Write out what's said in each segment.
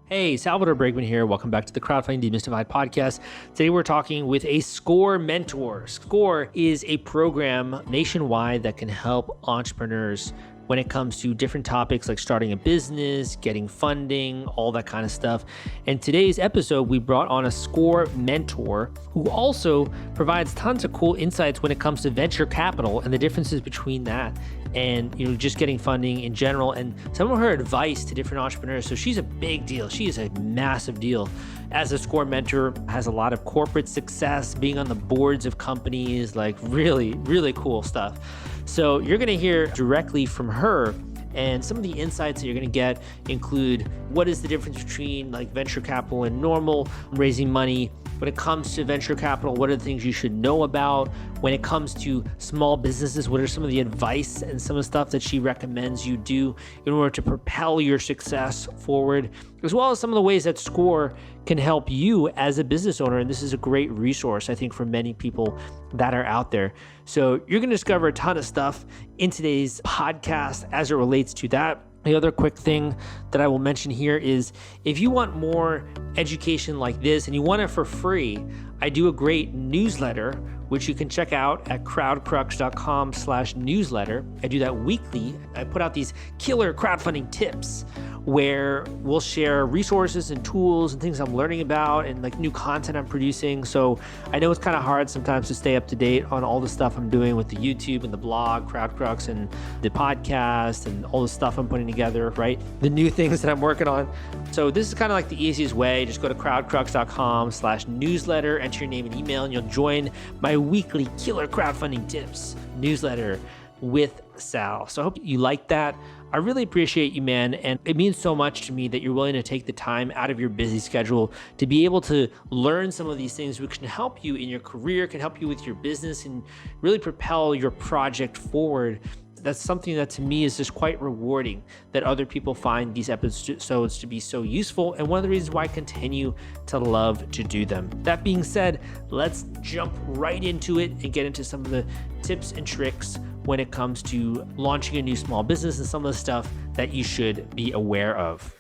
Hey, Salvador Briggman here. Welcome back to the Crowdfunding Demystified podcast. Today we're talking with a SCORE mentor. SCORE is a program nationwide that can help entrepreneurs when it comes to different topics like starting a business, getting funding, all that kind of stuff. And today's episode, we brought on a SCORE mentor who also provides tons of cool insights when it comes to venture capital and the differences between that and just getting funding in general, and some of her advice to different entrepreneurs. So she's a big deal. She is a massive deal. As a SCORE mentor, has a lot of corporate success, being on the boards of companies, like really, really cool stuff. So you're going to hear directly from her, and some of the insights that you're going to get include what is the difference between like venture capital and normal raising money. When it comes to venture capital, what are the things you should know about? When it comes to small businesses, what are some of the advice and some of the stuff that she recommends you do in order to propel your success forward, as well as some of the ways that SCORE can help you as a business owner. And this is a great resource, I think, for many people that are out there. So you're going to discover a ton of stuff in today's podcast as it relates to that. The other quick thing that I will mention here is if you want more education like this and you want it for free, I do a great newsletter, which you can check out at crowdcrux.com/newsletter. I do that weekly. I put out these killer crowdfunding tips where we'll share resources and tools and things I'm learning about and like new content I'm producing. So I know it's kind of hard sometimes to stay up to date on all the stuff I'm doing with the YouTube and the blog, CrowdCrux, and the podcast and all the stuff I'm putting together, right? The new things that I'm working on. So this is kind of like the easiest way. Just go to crowdcrux.com/newsletter, enter your name and email, and you'll join my weekly killer crowdfunding tips newsletter with Sal. So I hope you like that. I really appreciate you, man. And it means so much to me that you're willing to take the time out of your busy schedule to be able to learn some of these things, which can help you in your career, can help you with your business, and really propel your project forward. That's something that to me is just quite rewarding, that other people find these episodes to be so useful, and one of the reasons why I continue to love to do them. That being said, let's jump right into it and get into some of the tips and tricks when it comes to launching a new small business and some of the stuff that you should be aware of.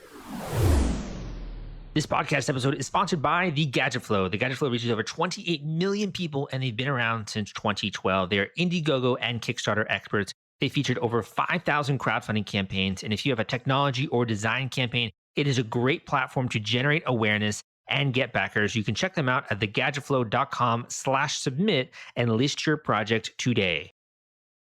This podcast episode is sponsored by The Gadget Flow. The Gadget Flow reaches over 28 million people, and they've been around since 2012. They are Indiegogo and Kickstarter experts. They featured over 5,000 crowdfunding campaigns. And if you have a technology or design campaign, it is a great platform to generate awareness and get backers. You can check them out at thegadgetflow.com/submit and list your project today.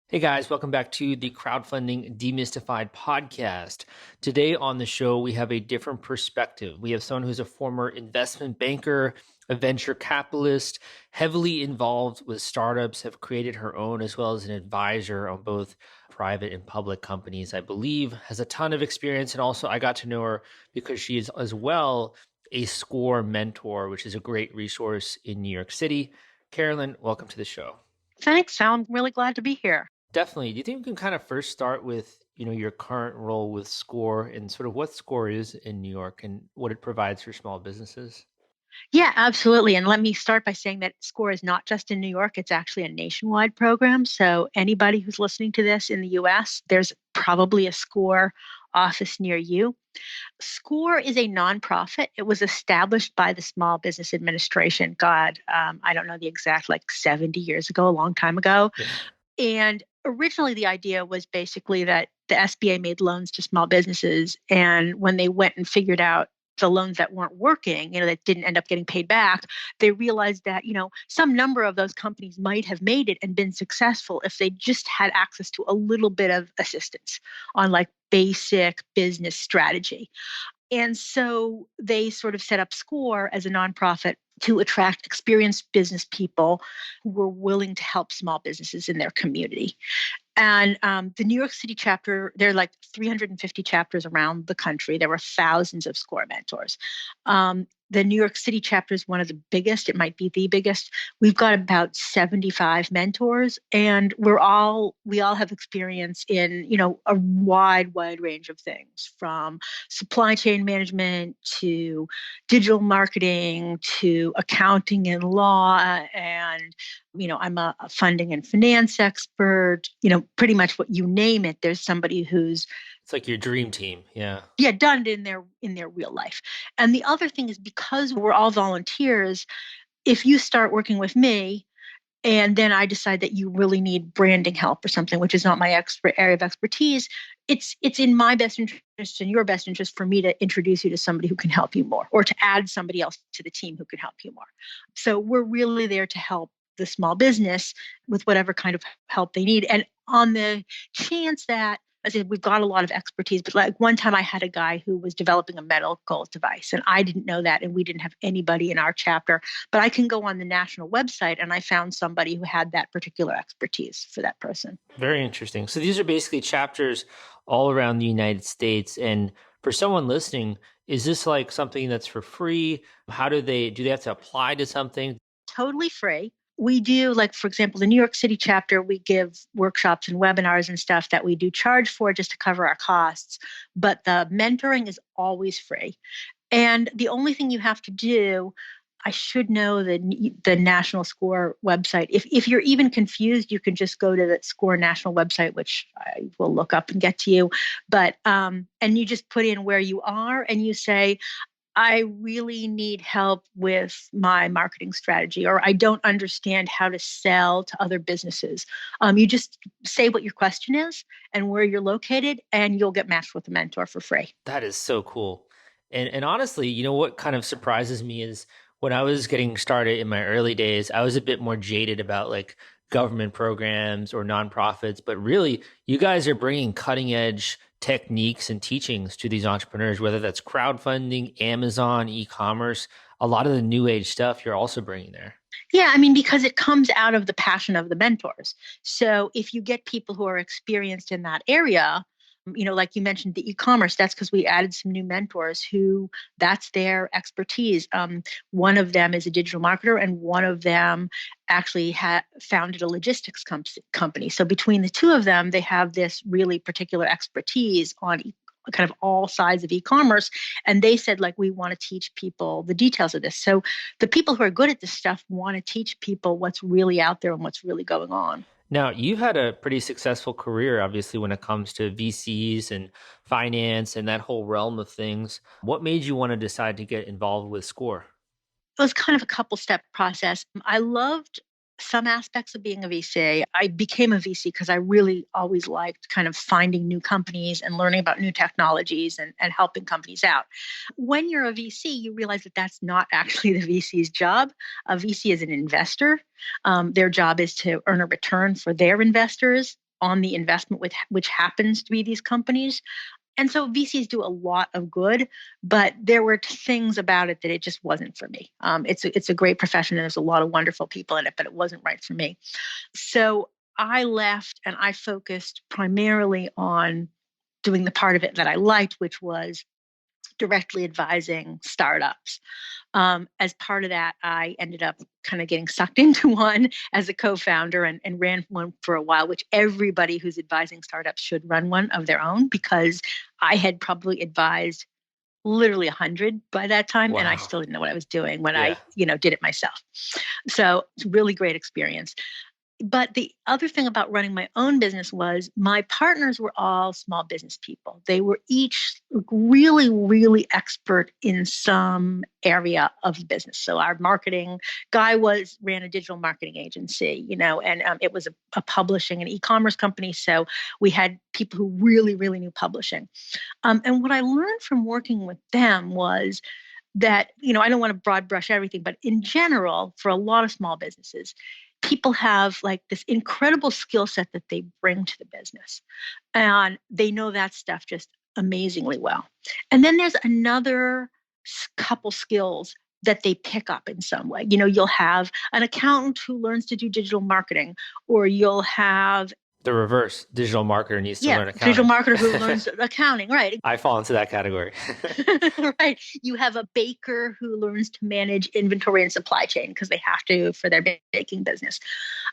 Hey guys, welcome back to the Crowdfunding Demystified podcast. Today on the show, we have a different perspective. We have someone who's a former investment banker, a venture capitalist, heavily involved with startups, have created her own, as well as an advisor on both private and public companies, I believe, has a ton of experience. And also I got to know her because she is as well a SCORE mentor, which is a great resource in New York City. Carolyn, welcome to the show. Thanks, Sal. I'm really glad to be here. Definitely. Do you think we can kind of first start with, your current role with SCORE and sort of what SCORE is in New York and what it provides for small businesses? Yeah, absolutely. And let me start by saying that SCORE is not just in New York, it's actually a nationwide program. So anybody who's listening to this in the US, there's probably a SCORE office near you. SCORE is a nonprofit. It was established by the Small Business Administration. I don't know the exact, like 70 years ago, a long time ago. Yeah. And originally, the idea was basically that the SBA made loans to small businesses. And when they went and figured out the loans that weren't working, that didn't end up getting paid back, they realized that, some number of those companies might have made it and been successful if they just had access to a little bit of assistance on like basic business strategy. And so they sort of set up SCORE as a nonprofit to attract experienced business people who were willing to help small businesses in their community. And the New York City chapter, there are like 350 chapters around the country. There were thousands of SCORE mentors. The New York City chapter is one of the biggest. It might be the biggest. We've got about 75 mentors, and we all have experience in, a wide range of things, from supply chain management to digital marketing to accounting and law. And, I'm a funding and finance expert. Pretty much what you name it, there's somebody who's It's like your dream team. Yeah. Yeah, done in their real life. And the other thing is because we're all volunteers, if you start working with me and then I decide that you really need branding help or something, which is not my expert area of expertise, it's in my best interest and your best interest for me to introduce you to somebody who can help you more, or to add somebody else to the team who can help you more. So we're really there to help the small business with whatever kind of help they need. And on the chance that, I said, we've got a lot of expertise, but like one time I had a guy who was developing a medical device, and I didn't know that, and we didn't have anybody in our chapter. But I can go on the national website, and I found somebody who had that particular expertise for that person. Very interesting. So these are basically chapters all around the United States. And for someone listening, is this like something that's for free? How do they have to apply to something? Totally free. We do, like, for example, the New York City chapter, we give workshops and webinars and stuff that we do charge for just to cover our costs. But the mentoring is always free. And the only thing you have to do, I should know the National Score website. If you're even confused, you can just go to the Score National website, which I will look up and get to you. But and you just put in where you are, and you say, I really need help with my marketing strategy, or I don't understand how to sell to other businesses. You just say what your question is and where you're located, and you'll get matched with a mentor for free. That is so cool. And honestly, you know what kind of surprises me is when I was getting started in my early days, I was a bit more jaded about like government programs or nonprofits, but really you guys are bringing cutting edge techniques and teachings to these entrepreneurs, whether that's crowdfunding, Amazon, e-commerce, a lot of the new age stuff you're also bringing there. Yeah, I mean, because it comes out of the passion of the mentors. So if you get people who are experienced in that area, like you mentioned, the e-commerce, that's because we added some new mentors who that's their expertise. One of them is a digital marketer, and one of them actually founded a logistics company. So between the two of them, they have this really particular expertise on kind of all sides of e-commerce. And they said, like, we want to teach people the details of this. So the people who are good at this stuff want to teach people what's really out there and what's really going on. Now, you've had a pretty successful career, obviously, when it comes to VCs and finance and that whole realm of things. What made you want to decide to get involved with Score? It was kind of a couple step process. I loved some aspects of being a VC. I became a VC because I really always liked kind of finding new companies and learning about new technologies and helping companies out. When you're a VC, you realize that that's not actually the VC's job. A VC is an investor. Their job is to earn a return for their investors on the investment, which happens to be these companies. And so VCs do a lot of good, but there were things about it that it just wasn't for me. It's a great profession and there's a lot of wonderful people in it, but it wasn't right for me. So I left and I focused primarily on doing the part of it that I liked, which was directly advising startups. As part of that, I ended up kind of getting sucked into one as a co-founder and ran one for a while, which everybody who's advising startups should run one of their own, because I had probably advised literally 100 by that time, and I Wow. still didn't know what I was doing when Yeah. I did it myself. So it's a really great experience. But the other thing about running my own business was my partners were all small business people. They were each really, really expert in some area of the business. So our marketing guy ran a digital marketing agency, and it was a publishing and e-commerce company. So we had people who really, really knew publishing. And what I learned from working with them was that, I don't want to broad brush everything, but in general, for a lot of small businesses, people have like this incredible skill set that they bring to the business. And they know that stuff just amazingly well. And then there's another couple skills that they pick up in some way. You'll have an accountant who learns to do digital marketing, or you'll have, The reverse digital marketer needs to yeah, learn digital accounting. marketer who learns accounting, right? I fall into that category. Right. You have a baker who learns to manage inventory and supply chain because they have to for their baking business.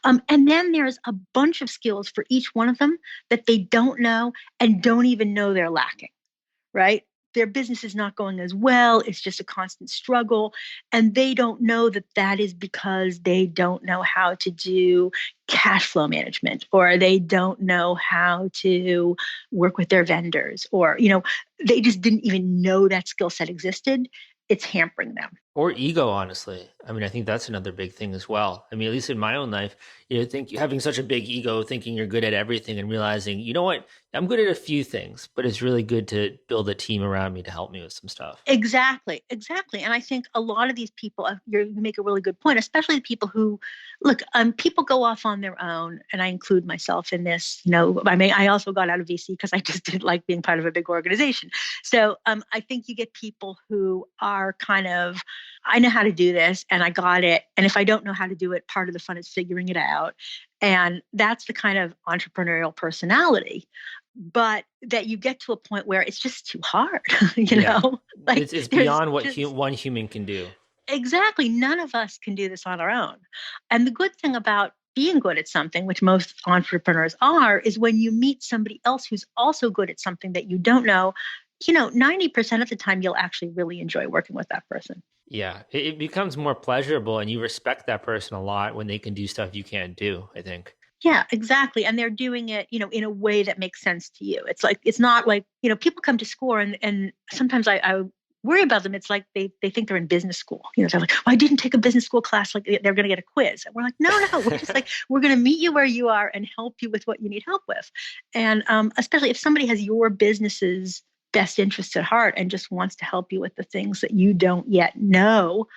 And then there's a bunch of skills for each one of them that they don't know and don't even know they're lacking. Right. their business is not going as well. It's just a constant struggle. And they don't know that that is because they don't know how to do cash flow management, or they don't know how to work with their vendors, or, they just didn't even know that skill set existed. It's hampering them. Or ego, honestly. I mean, I think that's another big thing as well. I mean, at least in my own life, think having such a big ego, thinking you're good at everything and realizing, you know what, I'm good at a few things, but it's really good to build a team around me to help me with some stuff. Exactly, exactly. And I think a lot of these people, you make a really good point, especially the people who, look, people go off on their own, and I include myself in this. I also got out of VC because I just didn't like being part of a big organization. So I think you get people who are kind of, I know how to do this and I got it. And if I don't know how to do it, part of the fun is figuring it out. And that's the kind of entrepreneurial personality. But that you get to a point where it's just too hard, Yeah. like It's there's beyond what just one human can do. exactly none of us can do this on our own. And the good thing about being good at something, which most entrepreneurs are, is when you meet somebody else who's also good at something that you don't know, 90% of the time you'll actually really enjoy working with that person. Yeah. It becomes more pleasurable and you respect that person a lot when they can do stuff you can't do, I think. Yeah, exactly. And they're doing it, in a way that makes sense to you. It's not like, people come to SCORE and sometimes I worry about them. It's like they think they're in business school. They're like, well, I didn't take a business school class, like they're going to get a quiz. And we're like, no, we're just like, we're going to meet you where you are and help you with what you need help with. And especially if somebody has your business's best interests at heart and just wants to help you with the things that you don't yet know,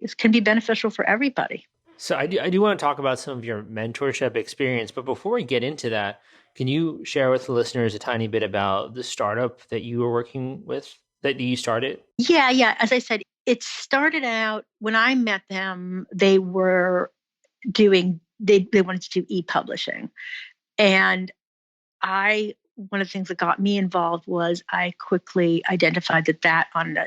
it can be beneficial for everybody. So I do want to talk about some of your mentorship experience, but before we get into that, can you share with the listeners a tiny bit about the startup that you were working with that you started? Yeah, yeah. As I said, it started out when I met them, they were they wanted to do e-publishing. And one of the things that got me involved was I quickly identified that on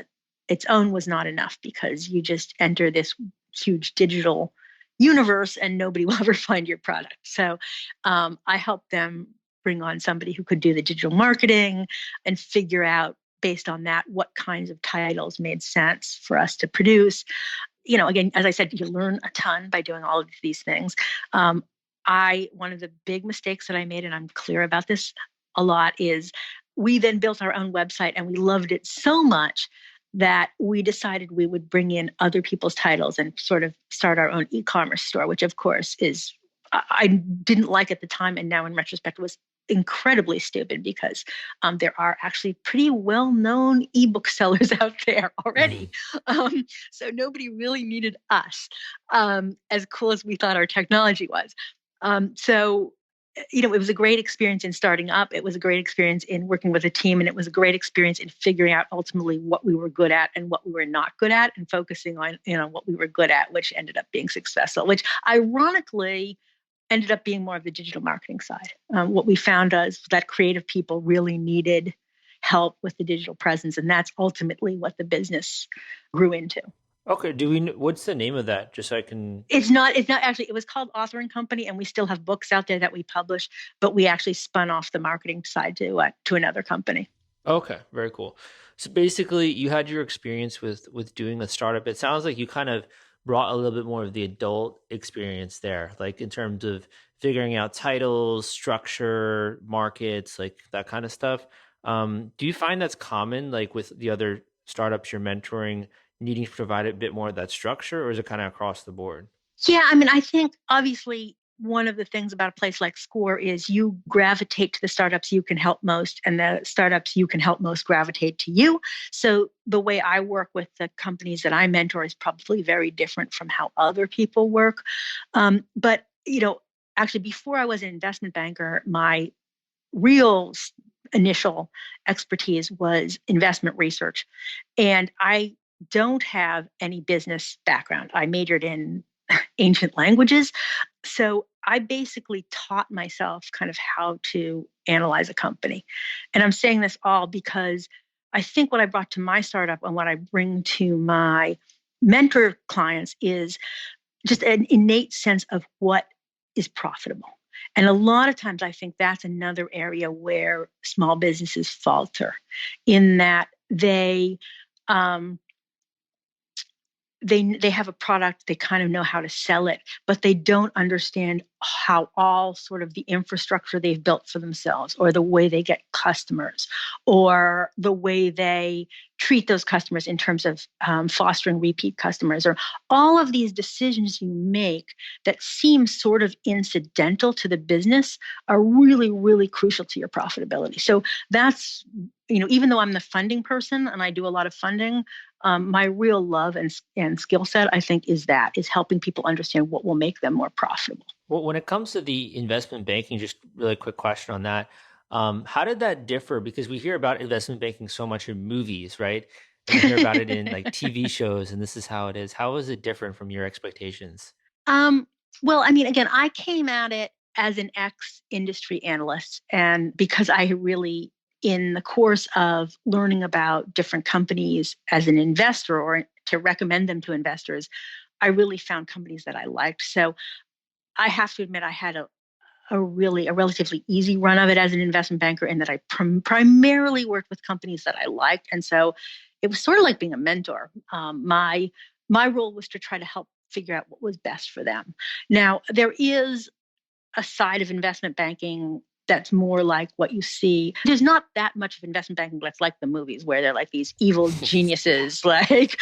its own was not enough, because you just enter this huge digital universe and nobody will ever find your product. So I helped them bring on somebody who could do the digital marketing and figure out, based on that, what kinds of titles made sense for us to produce. Again, as I said, you learn a ton by doing all of these things. One of the big mistakes that I made, and I'm clear about this a lot, is we then built our own website and we loved it so much that we decided we would bring in other people's titles and sort of start our own e-commerce store, which of course I didn't like at the time. And now in retrospect, was incredibly stupid, because there are actually pretty well-known ebook sellers out there already. So nobody really needed us, as cool as we thought our technology was. So it was a great experience in starting up. It was a great experience in working with a team. And it was a great experience in figuring out ultimately what we were good at and what we were not good at, and focusing on, what we were good at, which ended up being successful, which ironically ended up being more of the digital marketing side. What we found is that creative people really needed help with the digital presence. And that's ultimately what the business grew into. Okay, what's the name of that? Just so I can. It's not actually, it was called Author and Company, and we still have books out there that we publish, but we actually spun off the marketing side to another company. Okay, very cool. So basically, you had your experience with doing a startup. It sounds like you kind of brought a little bit more of the adult experience there, like in terms of figuring out titles, structure, markets, like that kind of stuff. Do you find that's common, like with the other startups you're mentoring, needing to provide a bit more of that structure, or is it kind of across the board? Yeah, I mean, I think obviously one of the things about a place like SCORE is you gravitate to the startups you can help most, and the startups you can help most gravitate to you. So the way I work with the companies that I mentor is probably very different from how other people work. But, actually, before I was an investment banker, my real initial expertise was investment research. And I don't have any business background. I majored in ancient languages. So I basically taught myself kind of how to analyze a company. And I'm saying this all because I think what I brought to my startup and what I bring to my mentor clients is just an innate sense of what is profitable. And a lot of times I think that's another area where small businesses falter, in that they um, they have a product, they kind of know how to sell it, but they don't understand how all sort of the infrastructure they've built for themselves, or the way they get customers, or the way they treat those customers in terms of fostering repeat customers, or all of these decisions you make that seem sort of incidental to the business are really, really crucial to your profitability. So that's, even though I'm the funding person and I do a lot of funding, my real love and skill set, I think, is helping people understand what will make them more profitable. Well, when it comes to the investment banking, just really quick question on that. How did that differ? Because we hear about investment banking so much in movies, right? And we hear about it in like TV shows, and this is how it is. How is it different from your expectations? Um, well, I mean, again, I came at it as an ex-industry analyst, and because I really, in the course of learning about different companies as an investor or to recommend them to investors, I really found companies that I liked. So I have to admit, I had a relatively easy run of it as an investment banker, in that I primarily worked with companies that I liked, and so it was sort of like being a mentor. My role was to try to help figure out what was best for them. Now, there is a side of investment banking that's more like what you see. There's not that much of investment banking that's like the movies, where they're like these evil geniuses, like,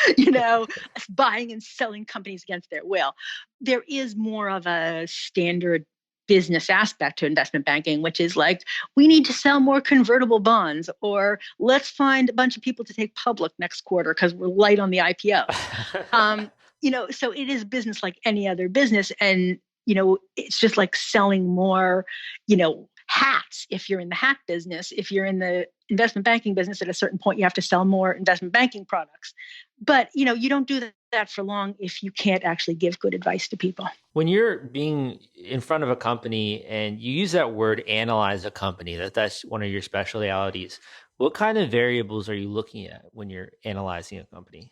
buying and selling companies against their will. There is more of a standard business aspect to investment banking, which is like, we need to sell more convertible bonds, or let's find a bunch of people to take public next quarter because we're light on the IPO. Um, so it is business like any other business. And, it's just like selling more, hats. If you're in the hat business, if you're in the investment banking business, at a certain point, you have to sell more investment banking products. But, you don't do that for long if you can't actually give good advice to people. When you're being in front of a company and you use that word analyze a company, that's one of your specialities. What kind of variables are you looking at when you're analyzing a company?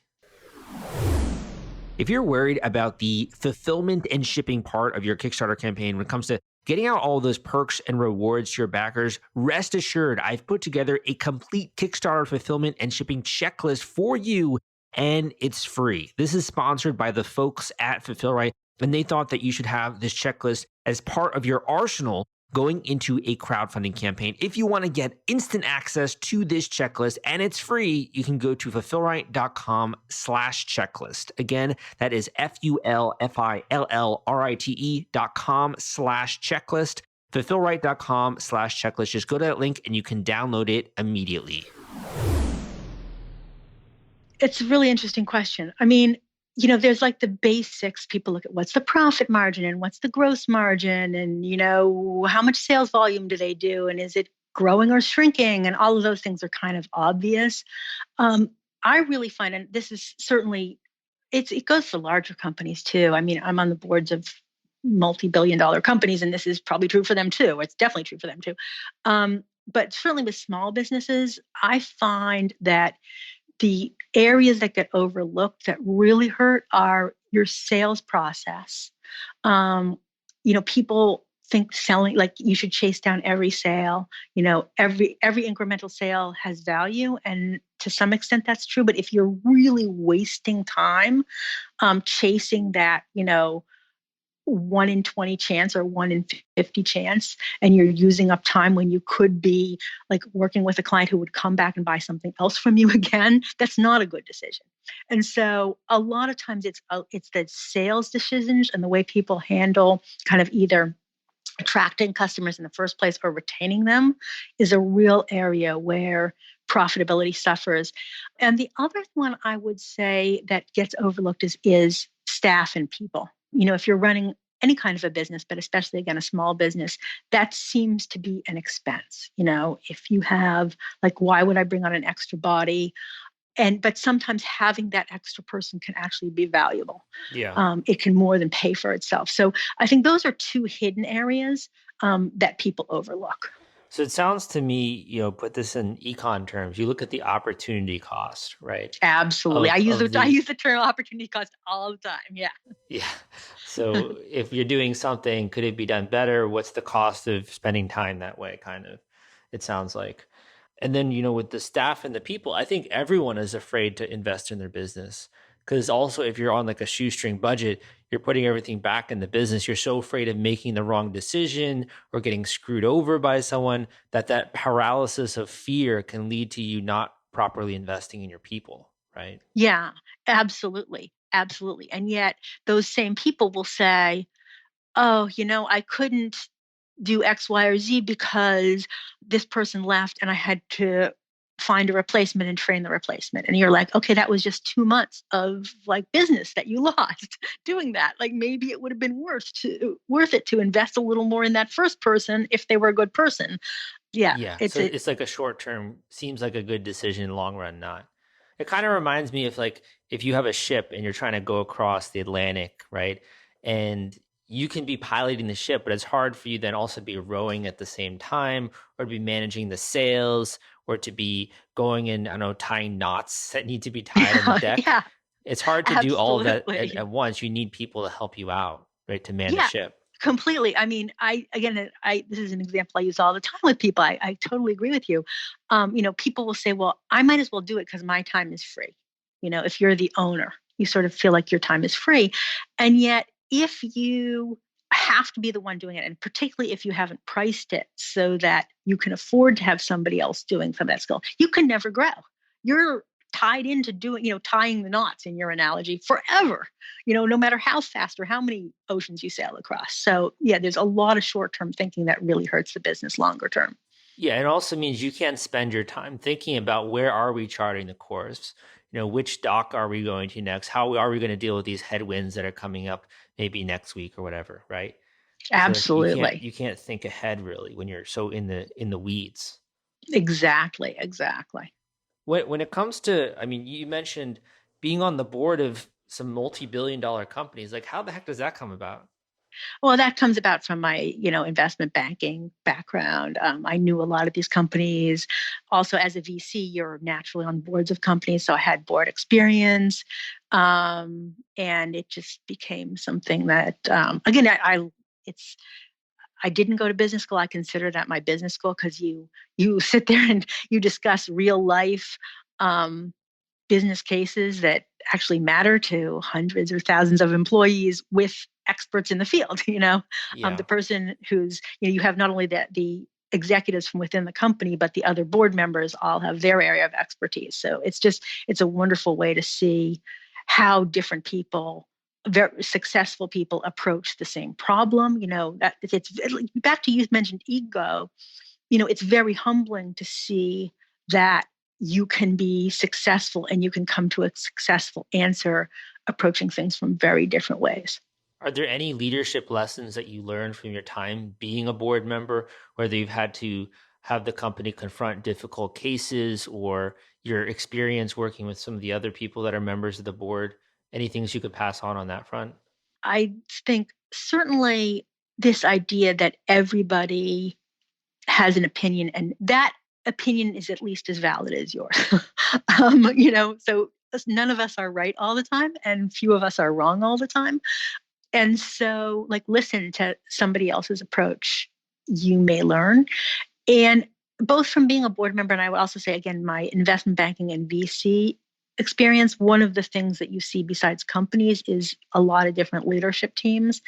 If you're worried about the fulfillment and shipping part of your Kickstarter campaign when it comes to getting out all those perks and rewards to your backers, rest assured I've put together a complete Kickstarter fulfillment and shipping checklist for you, and it's free. This is sponsored by the folks at Fulfillrite, and they thought that you should have this checklist as part of your arsenal going into a crowdfunding campaign. If you want to get instant access to this checklist and it's free, you can go to fulfillrite.com/checklist. Again, that is fulfillrite.com/checklist. Fulfillrite.com/checklist. Just go to that link and you can download it immediately. It's a really interesting question. I mean, there's like the basics. People look at what's the profit margin and what's the gross margin, and, how much sales volume do they do, and is it growing or shrinking? And all of those things are kind of obvious. Um, I really find, and this is certainly, it goes for larger companies too. I mean, I'm on the boards of multi-billion-dollar companies, and this is probably true for them too. It's definitely true for them too. But certainly with small businesses, I find that the areas that get overlooked that really hurt are your sales process. Um, People think selling, like, you should chase down every sale. Every incremental sale has value, and to some extent that's true. But if you're really wasting time chasing that, 1 in 20 chance or 1 in 50 chance, and you're using up time when you could be like working with a client who would come back and buy something else from you again, that's not a good decision. And so a lot of times it's the sales decisions and the way people handle kind of either attracting customers in the first place or retaining them is a real area where profitability suffers. And the other one I would say that gets overlooked is staff and people. If you're running any kind of a business, but especially again a small business, that seems to be an expense. If you have, like, why would I bring on an extra body? But sometimes having that extra person can actually be valuable. Yeah. It can more than pay for itself. So I think those are two hidden areas that people overlook. So it sounds to me, put this in econ terms, you look at the opportunity cost, right? Absolutely, Of of I the use the term opportunity cost all the time. Yeah. Yeah. So if you're doing something, could it be done better? What's the cost of spending time that way? Kind of, it sounds like. And then, with the staff and the people, I think everyone is afraid to invest in their business. Because also, if you're on like a shoestring budget, you're putting everything back in the business. You're so afraid of making the wrong decision or getting screwed over by someone that paralysis of fear can lead to you not properly investing in your people, right? Yeah, absolutely. Absolutely. And yet those same people will say, oh, I couldn't do X, Y, or Z because this person left and I had to find a replacement and train the replacement. And you're like, okay, that was just 2 months of like business that you lost doing that. Like maybe it would have been worth it to invest a little more in that first person if they were a good person. Yeah, Yeah. it's So a it's like a short term, seems like a good decision, long run, not. It kind of reminds me of like if you have a ship and you're trying to go across the Atlantic, right? And you can be piloting the ship, but it's hard for you then also be rowing at the same time or to be managing the sails or to be going and, I don't know, tying knots that need to be tied on the yeah, deck. yeah, It's hard to do all of that absolutely. at once. You need people to help you out, right? To man the Yeah, ship. completely. I mean, I this is an example I use all the time with people. I totally agree with you. People will say, "Well, I might as well do it because my time is free." If you're the owner, you sort of feel like your time is free, and yet if you have to be the one doing it, and particularly if you haven't priced it so that you can afford to have somebody else doing some of that skill, you can never grow. You're tied into doing, tying the knots in your analogy forever, no matter how fast or how many oceans you sail across. So, yeah, there's a lot of short term thinking that really hurts the business longer term. Yeah, it also means you can't spend your time thinking about where are we charting the course? Which dock are we going to next? How are we going to deal with these headwinds that are coming up maybe next week or whatever, right? So like you can't Absolutely. you can't think ahead really when you're so in the weeds. Exactly. Exactly. When it comes to, I mean, you mentioned being on the board of some multi-billion dollar companies. Like how the heck does that come about? Well, that comes about from my, investment banking background. I knew a lot of these companies. Also, as a VC, you're naturally on boards of companies, so I had board experience, and it just became something that, again, it's I didn't go to business school. I consider that my business school because you sit there and you discuss real life um, business cases that actually matter to hundreds or thousands of employees with experts in the field. The Yeah. person who's you have not only the executives from within the company, but the other board members all have their area of expertise. So it's a wonderful way to see how different people, very successful people, approach the same problem. That it's back to you mentioned ego. It's very humbling to see that you can be successful and you can come to a successful answer approaching things from very different ways. Are there any leadership lessons that you learned from your time being a board member, whether you've had to have the company confront difficult cases or your experience working with some of the other people that are members of the board? Any things you could pass on that front? I think certainly this idea that everybody has an opinion and that opinion is at least as valid as yours. So none of us are right all the time and few of us are wrong all the time. And so, like, listen to somebody else's approach. You may learn. And both from being a board member, and I would also say, again, my investment banking and VC experience, one of the things that you see besides companies is a lot of different leadership teams.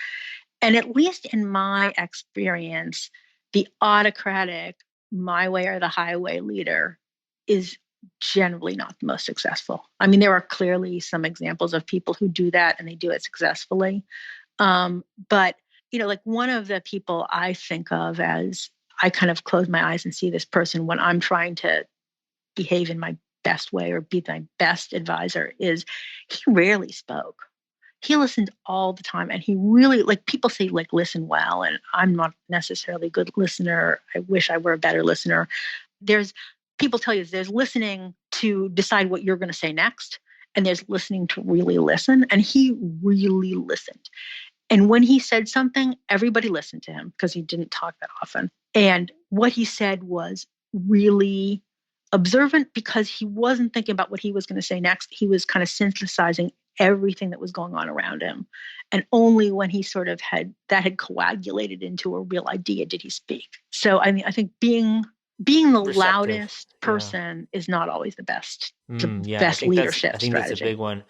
And at least in my experience, the autocratic, my way or the highway leader is generally not the most successful. I mean, there are clearly some examples of people who do that and they do it successfully. But like one of the people I think of as I kind of close my eyes and see this person when I'm trying to behave in my best way or be my best advisor is he rarely spoke. He listened all the time and he really, like, people say like listen well, and I'm not necessarily a good listener. I wish I were a better listener. There's People tell you there's listening to decide what you're going to say next, and there's listening to really listen, and he really listened. And when he said something, everybody listened to him because he didn't talk that often. And what he said was really observant because he wasn't thinking about what he was going to say next. He was kind of synthesizing everything that was going on around him. And only when he sort of had coagulated into a real idea did he speak. So I mean, I think being being the Receptive. loudest Yeah. person is not always the Yeah, best I leadership think that's a strategy. big one.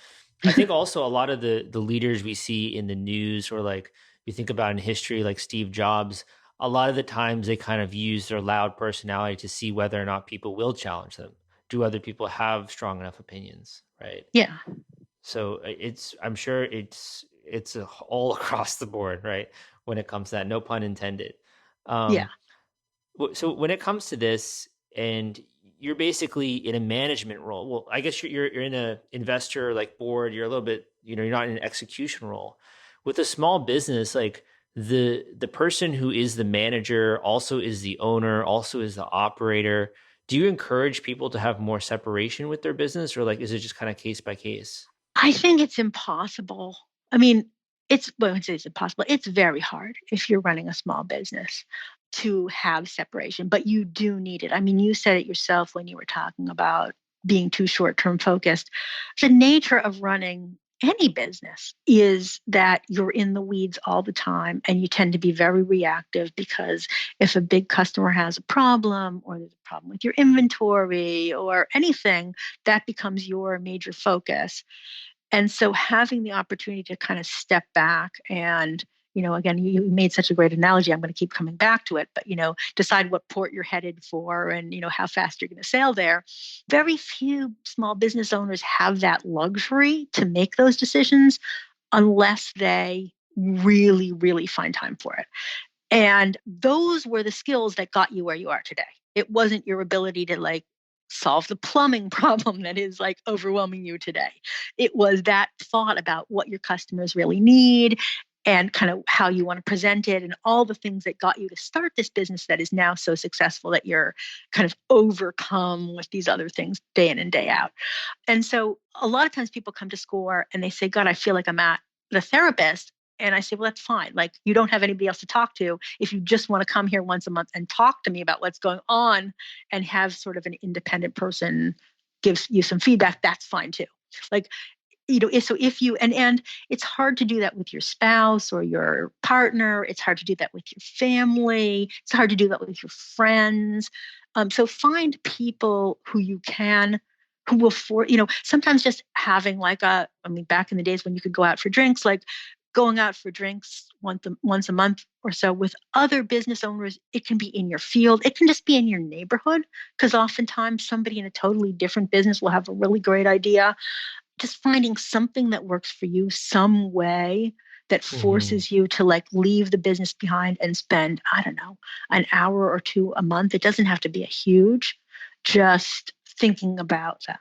I think also a lot of the leaders we see in the news, or like you think about in history, like Steve Jobs, a lot of the times they kind of use their loud personality to see whether or not people will challenge them. Do other people have strong enough opinions, right? Yeah. So I'm sure all across the board, right? When it comes to that, no pun intended. Yeah. Um, so when it comes to this, and you're basically in a management role. Well, I guess you're in a investor like board. You're a little bit, you're not in an execution role. With a small business, like the person who is the manager also is the owner, also is the operator. Do you encourage people to have more separation with their business, or like is it just kind of case by case? I think it's impossible. I mean, well, I would say it's impossible. It's very hard if you're running a small business to have separation, but you do need it. I mean, you said it yourself when you were talking about being too short-term focused. The nature of running any business is that you're in the weeds all the time and you tend to be very reactive because if a big customer has a problem or there's a problem with your inventory or anything, that becomes your major focus. And so having the opportunity to kind of step back and, again, you made such a great analogy. I'm going to keep coming back to it, but, decide what port you're headed for and, how fast you're going to sail there. Very few small business owners have that luxury to make those decisions unless they really, really find time for it. And those were the skills that got you where you are today. It wasn't your ability to like solve the plumbing problem that is like overwhelming you today. It was that thought about what your customers really need and kind of how you want to present it and all the things that got you to start this business that is now so successful that you're kind of overcome with these other things day in and day out. And so a lot of times people come to SCORE and they say, God, I feel like I'm at the therapist. And I say, well, that's fine. Like, you don't have anybody else to talk to. If you just want to come here once a month and talk to me about what's going on and have sort of an independent person give you some feedback, that's fine too. Like, so if you, and it's hard to do that with your spouse or your partner. It's hard to do that with your family. It's hard to do that with your friends. So find people who will sometimes just having like back in the days when you could go out for drinks, like going out for drinks once a month or so with other business owners. It can be in your field. It can just be in your neighborhood, because oftentimes somebody in a totally different business will have a really great idea. Just finding something that works for you, some way that Hmm. forces you to like leave the business behind and spend, I don't know, an hour or two a month. It doesn't have to be a huge, just thinking about that.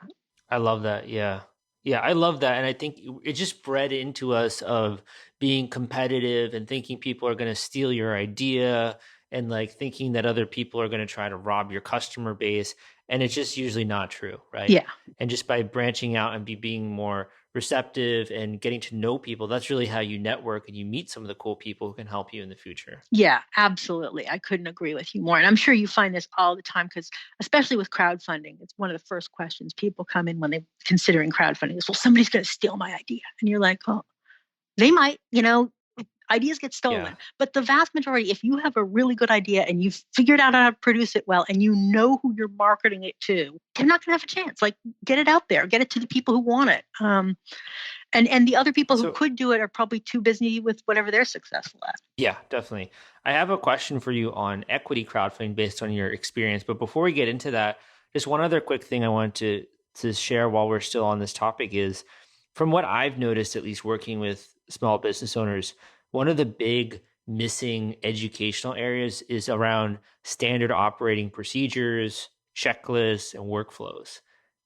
I love that. Yeah. Yeah, I love that. And I think it just bred into us of being competitive and thinking people are going to steal your idea, and like thinking that other people are going to try to rob your customer base. And it's just usually not true, right? Yeah. And just by branching out and being more receptive and getting to know people, that's really how you network and you meet some of the cool people who can help you in the future. Yeah, absolutely. I couldn't agree with you more. And I'm sure you find this all the time because, especially with crowdfunding, it's one of the first questions people come in when they're considering crowdfunding is, well, somebody's going to steal my idea. And you're like, oh, they might, ideas get Yeah. stolen. But the vast majority, if you have a really good idea and you've figured out how to produce it well and you know who you're marketing it to, they're not going to have a chance. Like, get it out there, get it to the people who want it. And the other people who So, could do it are probably too busy with whatever they're successful at. yeah, definitely. I have a question for you on equity crowdfunding based on your experience. But before we get into that, just one other quick thing I want to share while we're still on this topic is, from what I've noticed, at least working with small business owners, one of the big missing educational areas is around standard operating procedures, checklists, and workflows.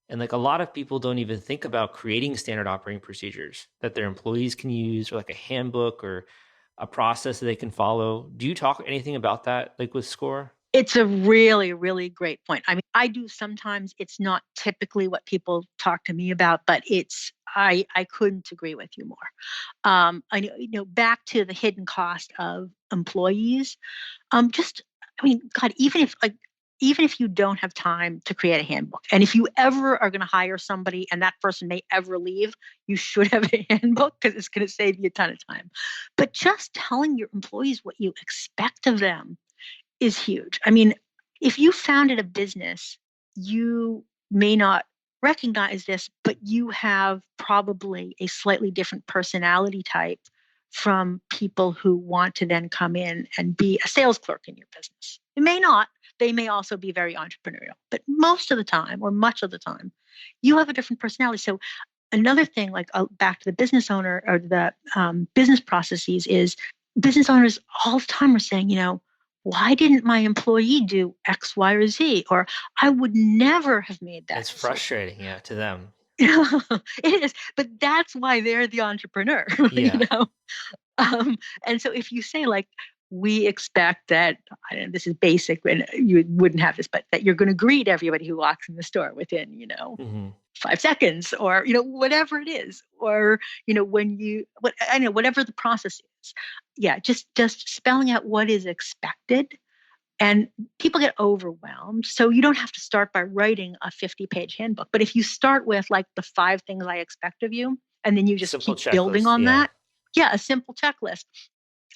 And like a lot of people don't even think about creating standard operating procedures that their employees can use, or like a handbook or a process that they can follow. Do you talk anything about that, like with Score? It's a really, really great point. I mean, I do sometimes. It's not typically what people talk to me about, but I couldn't agree with you more. I know, back to the hidden cost of employees. Just, I mean, God, even if you don't have time to create a handbook, and if you ever are going to hire somebody and that person may ever leave, you should have a handbook because it's going to save you a ton of time. But just telling your employees what you expect of them is huge. I mean, If you founded a business, you may not recognize this, but you have probably a slightly different personality type from people who want to then come in and be a sales clerk in your business. It may not. They may also be very entrepreneurial, but most of the time, or much of the time, you have a different personality. So another thing, like back to the business owner or the business processes, is business owners all the time are saying, why didn't my employee do X, Y, or Z? Or I would never have made that It's decision. frustrating, yeah, to them. It is, but that's why they're the entrepreneur, Yeah. And so if you say like, we expect that, I don't know, this is basic, and you wouldn't have this, but that you're going to greet everybody who walks in the store within, Hmm. 5 seconds, or whatever it is, or whatever the process is. Yeah, just spelling out what is expected. And people get overwhelmed, so you don't have to start by writing a 50-page handbook, but if you start with like the 5 things I expect of you, and then you just Simple keep building checklist, on yeah. that. Yeah, a simple checklist.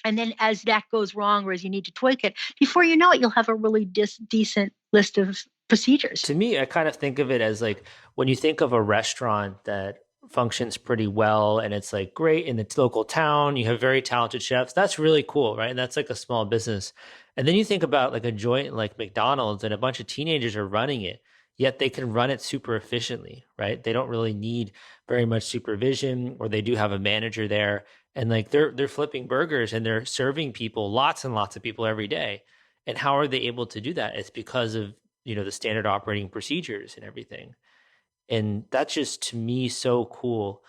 And then as that goes wrong, or as you need to tweak it, before you know it, you'll have a really decent list of procedures. To me, I kind of think of it as like when you think of a restaurant that functions pretty well and it's like great in the local town, you have very talented chefs. That's really cool, right? And that's like a small business. And then you think about like a joint like McDonald's and a bunch of teenagers are running it, yet they can run it super efficiently, right? They don't really need very much supervision, or they do have a manager there, and like they're flipping burgers and they're serving people, lots and lots of people every day. And how are they able to do that? It's because of the standard operating procedures and everything. And that's just to me so cool.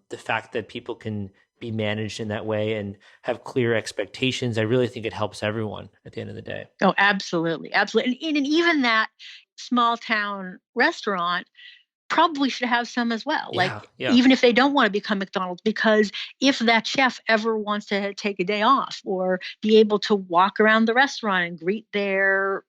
The fact that people can be managed in that way and have clear expectations, I really think it helps everyone at the end of the day. Oh, absolutely, absolutely. And even that small town restaurant probably should have some as well. Like, Yeah, yeah, even if they don't want to become McDonald's, because if that chef ever wants to take a day off or be able to walk around the restaurant and greet their,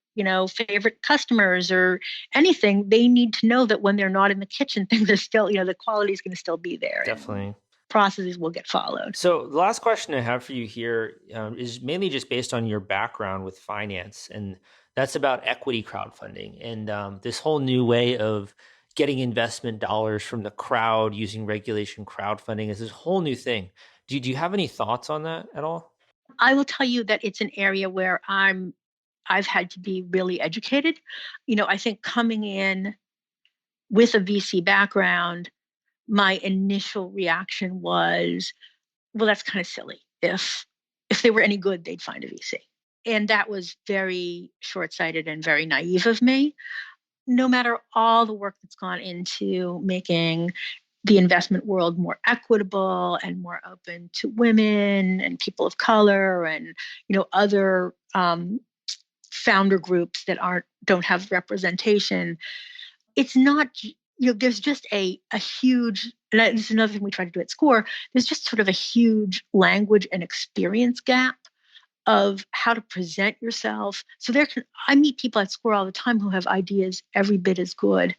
favorite customers or anything, they need to know that when they're not in the kitchen, things are still, the quality is going to still be there and definitely. processes will get followed. So the last question I have for you here is mainly just based on your background with finance, and that's about equity crowdfunding and this whole new way of getting investment dollars from the crowd using regulation crowdfunding is this whole new thing. Do you have any thoughts on that at all? I will tell you that it's an area where I've had to be really educated. I think coming in with a VC background, my initial reaction was, well, that's kind of silly. If they were any good, they'd find a VC. And that was very short-sighted and very naive of me. No matter all the work that's gone into making the investment world more equitable and more open to women and people of color and other founder groups that don't have representation, it's not, there's just a huge, and this is another thing we try to do at SCORE, there's just sort of a huge language and experience gap of how to present yourself. So I meet people at SCORE all the time who have ideas every bit as good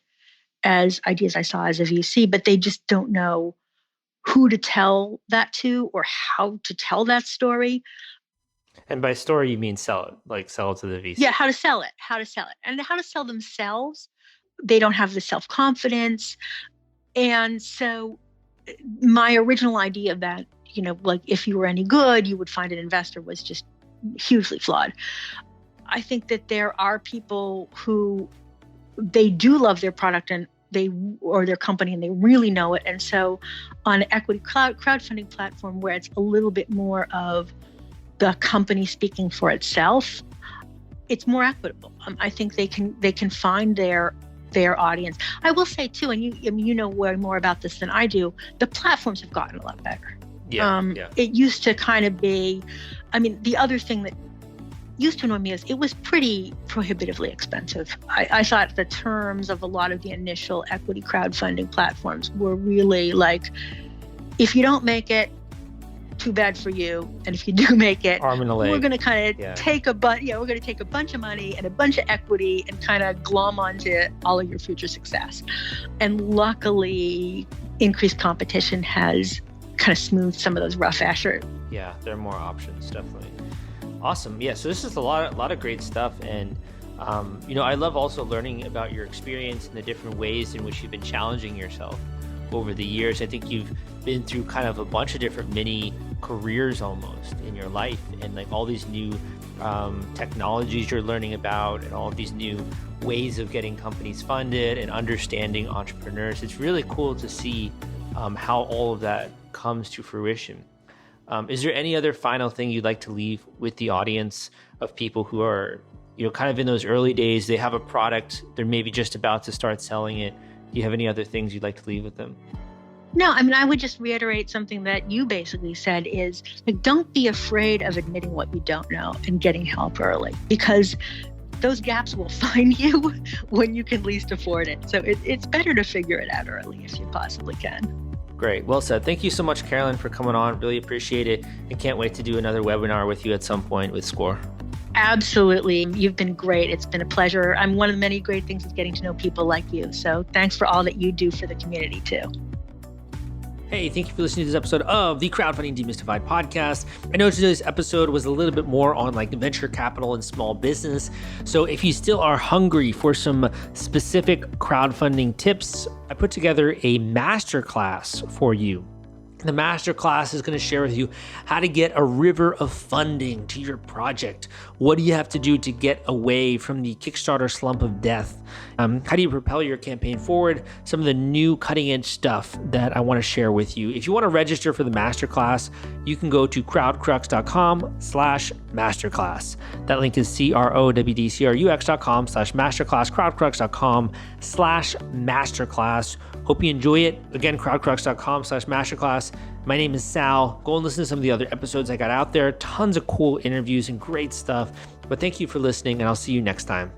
as ideas I saw as a VC, but they just don't know who to tell that to or how to tell that story. And by story, you mean sell it, like sell it to the VC. Yeah, how to sell it, and how to sell themselves. They don't have the self-confidence. And so my original idea that, like if you were any good, you would find an investor was just hugely flawed. I think that there are people who they do love their product or their company and they really know it. And so on an equity crowdfunding platform where it's a little bit more of the company speaking for itself, it's more equitable. I think they can find their audience. I will say too, and you know way more about this than I do, the platforms have gotten a lot better. Yeah. It used to kind of be, the other thing that used to annoy me is it was pretty prohibitively expensive. I thought the terms of a lot of the initial equity crowdfunding platforms were really like, if you don't make it, too bad for you. And if you do make it, arm and a leg. We're going to kind of take a bunch of money and a bunch of equity and kind of glom onto all of your future success. And luckily, increased competition has kind of smoothed some of those rough edges. Yeah, there are more options, definitely. Awesome. Yeah, so this is a lot of great stuff, and I love also learning about your experience and the different ways in which you've been challenging yourself over the years. I think you've been through kind of a bunch of different mini careers almost in your life, and like all these new technologies you're learning about and all of these new ways of getting companies funded and understanding entrepreneurs. It's really cool to see how all of that comes to fruition. Is there any other final thing you'd like to leave with the audience of people who are, kind of in those early days? They have a product, they're maybe just about to start selling it. Do you have any other things you'd like to leave with them? No, I mean, I would just reiterate something that you basically said is, like, don't be afraid of admitting what you don't know and getting help early, because those gaps will find you when you can least afford it. So it's better to figure it out early if you possibly can. Great. Well said. Thank you so much, Carolyn, for coming on. Really appreciate it. And can't wait to do another webinar with you at some point with SCORE. Absolutely. You've been great. It's been a pleasure. One of the many great things is getting to know people like you. So thanks for all that you do for the community too. Hey, thank you for listening to this episode of the Crowdfunding Demystified podcast. I know today's episode was a little bit more on like venture capital and small business. So if you still are hungry for some specific crowdfunding tips, I put together a masterclass for you. The masterclass is going to share with you how to get a river of funding to your project. What do you have to do to get away from the Kickstarter slump of death? How do you propel your campaign forward? Some of the new cutting edge stuff that I want to share with you. If you want to register for the masterclass, you can go to crowdcrux.com/masterclass. That link is crowdcrux.com/masterclass, crowdcrux.com/masterclass. Hope you enjoy it. Again, crowdcrux.com/masterclass. My name is Sal. Go and listen to some of the other episodes I got out there. Tons of cool interviews and great stuff. But thank you for listening, and I'll see you next time.